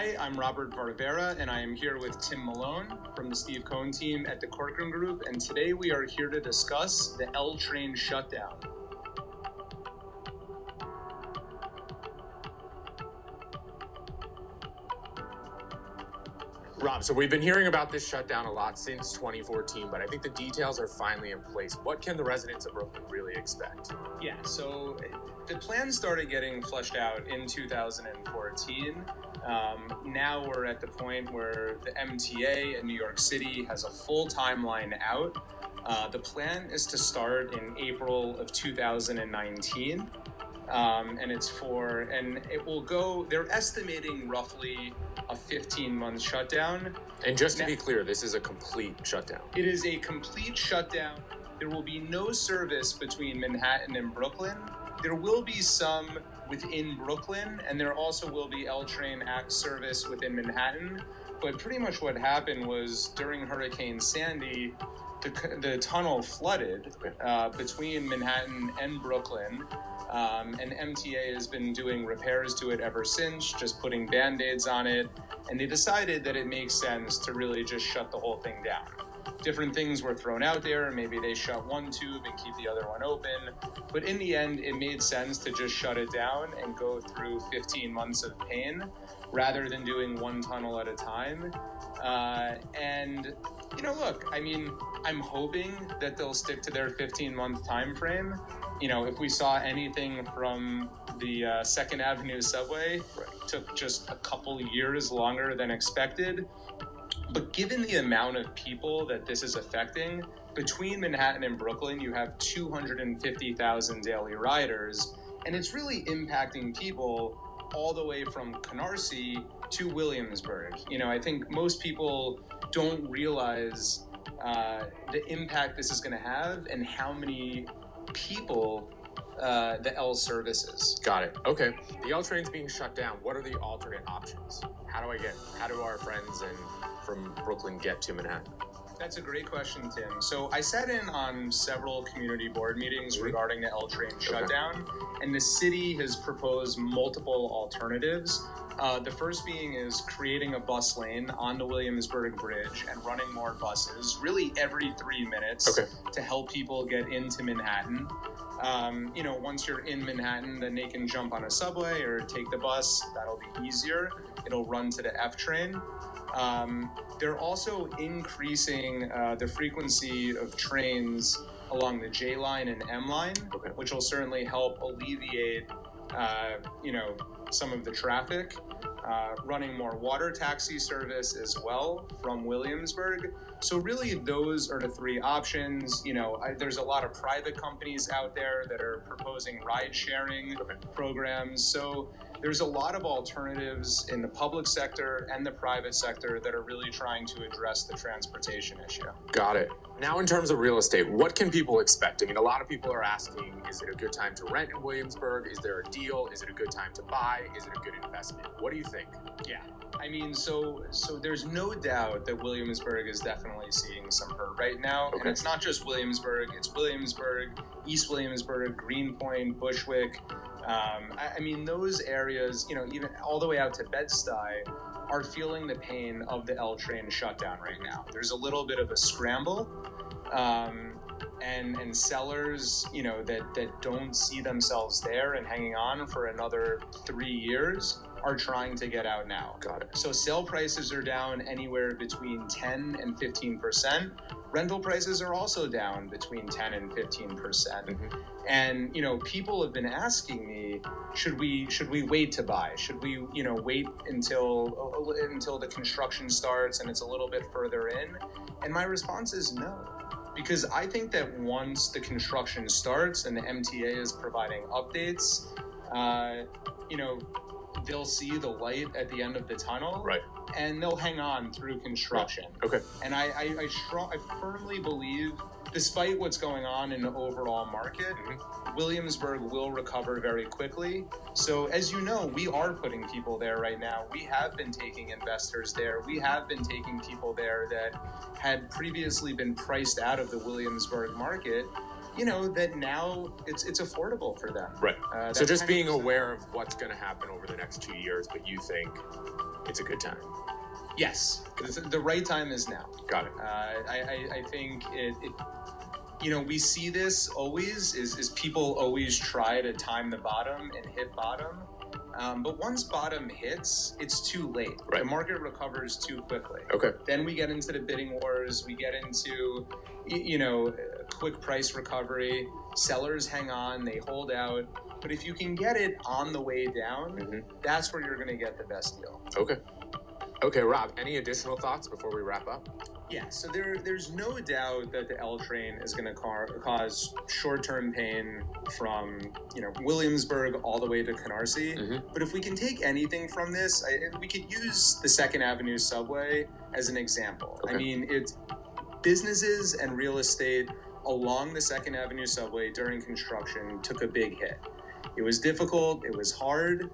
Hi, I'm Robert Barbera, and I am here with Tim Malone from the Steve Cohen team at the Corcoran Group, and today we are here to discuss the Train Shutdown. Rob, so we've been hearing about this shutdown a lot since 2014, but I think the details are finally in place. What can the residents of Brooklyn really expect? Yeah, so the plan started getting fleshed out in 2014. Now we're at the point where the MTA in New York City has a full timeline out. The plan is to start in April of 2019. And it will go, they're estimating roughly a 15-month shutdown. And just to be clear, this is a complete shutdown. It is a complete shutdown. There will be no service between Manhattan and Brooklyn. There will be some within Brooklyn, and there also will be Train service within Manhattan. But pretty much what happened was during Hurricane Sandy, the tunnel flooded between Manhattan and Brooklyn. And MTA has been doing repairs to it ever since, just putting Band-Aids on it. And they decided that it makes sense to really just shut the whole thing down. Different things were thrown out there. Maybe they shut one tube and keep the other one open. But in the end, it made sense to just shut it down and go through 15 months of pain rather than doing one tunnel at a time. And, look, I'm hoping that they'll stick to their 15-month time frame. If we saw anything from the 2nd Avenue subway, took just a couple years longer than expected. But given the amount of people that this is affecting, between Manhattan and Brooklyn, you have 250,000 daily riders, and it's really impacting people all the way from Canarsie to Williamsburg. I think most people don't realize the impact this is going to have and how many people the L services. Got it. Okay. The L train's being shut down. What are the alternate options? How do our friends from Brooklyn get to Manhattan? That's a great question, Tim. So I sat in on several community board meetings regarding the L train shutdown, and the city has proposed multiple alternatives. The first being is creating a bus lane on the Williamsburg Bridge and running more buses, really every 3 minutes, to help people get into Manhattan. Once you're in Manhattan, then they can jump on a subway or take the bus. That'll be easier. It'll run to the F train. They're also increasing the frequency of trains along the J line and M line, which will certainly help alleviate, some of the traffic. Running more water taxi service as well from Williamsburg. So really those are the three options. There's a lot of private companies out there that are proposing ride sharing programs. So there's a lot of alternatives in the public sector and the private sector that are really trying to address the transportation issue. Got it. Now, in terms of real estate, what can people expect? A lot of people are asking, is it a good time to rent in Williamsburg? Is there a deal? Is it a good time to buy? Is it a good investment? What do you think? Yeah. So there's no doubt that Williamsburg is definitely seeing some hurt right now. And it's not just Williamsburg. It's Williamsburg, East Williamsburg, Greenpoint, Bushwick. Those areas, even all the way out to Bed-Stuy, are feeling the pain of the L train shutdown right now. There's a little bit of a scramble, and sellers, that don't see themselves there and hanging on for another 3 years are trying to get out now. Got it. So sale prices are down anywhere between 10 and 15%. Rental prices are also down between 10 and 15%. And, people have been asking me, should we wait to buy? Should we, wait until the construction starts and it's a little bit further in? And my response is no. Because I think that once the construction starts and the MTA is providing updates, they'll see the light at the end of the tunnel, and they'll hang on through construction. And I firmly believe, despite what's going on in the overall market, Williamsburg will recover very quickly. So as you know, we are putting people there right now. We have been taking investors there. We have been taking people there that had previously been priced out of the Williamsburg market, that now it's affordable for them. So just being aware of what's going to happen over the next 2 years, but you think it's a good time. Yes, the right time is now. Got it. I think we see this always is people always try to time the bottom and hit bottom. But once bottom hits, it's too late. Right. The market recovers too quickly. Okay. Then we get into the bidding wars. We get into, quick price recovery. Sellers hang on. They hold out. But if you can get it on the way down, that's where you're going to get the best deal. Okay. Okay, Rob, any additional thoughts before we wrap up? Yeah, so there's no doubt that the L train is going to cause short-term pain from Williamsburg all the way to Canarsie. But if we can take anything from this, we could use the Second Avenue subway as an example. Okay. I mean, it's businesses and real estate along the Second Avenue subway during construction took a big hit. It was difficult. It was hard.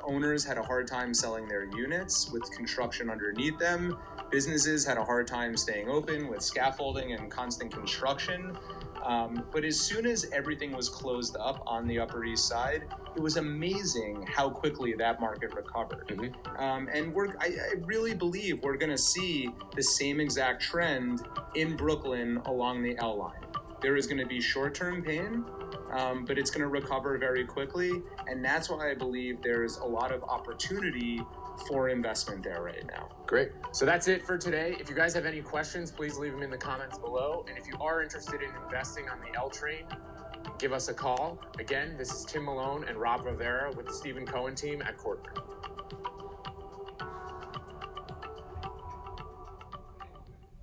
Owners had a hard time selling their units with construction underneath them. Businesses had a hard time staying open with scaffolding and constant construction. But as soon as everything was closed up on the Upper East Side, it was amazing how quickly that market recovered. And I really believe we're going to see the same exact trend in Brooklyn along the L line. There is going to be short-term pain, but it's going to recover very quickly. And that's why I believe there's a lot of opportunity for investment there right now. Great. So that's it for today. If you guys have any questions, please leave them in the comments below. And if you are interested in investing on the L train, give us a call. Again, this is Tim Malone and Rob Rivera with the Stephen Cohen team at Corcoran.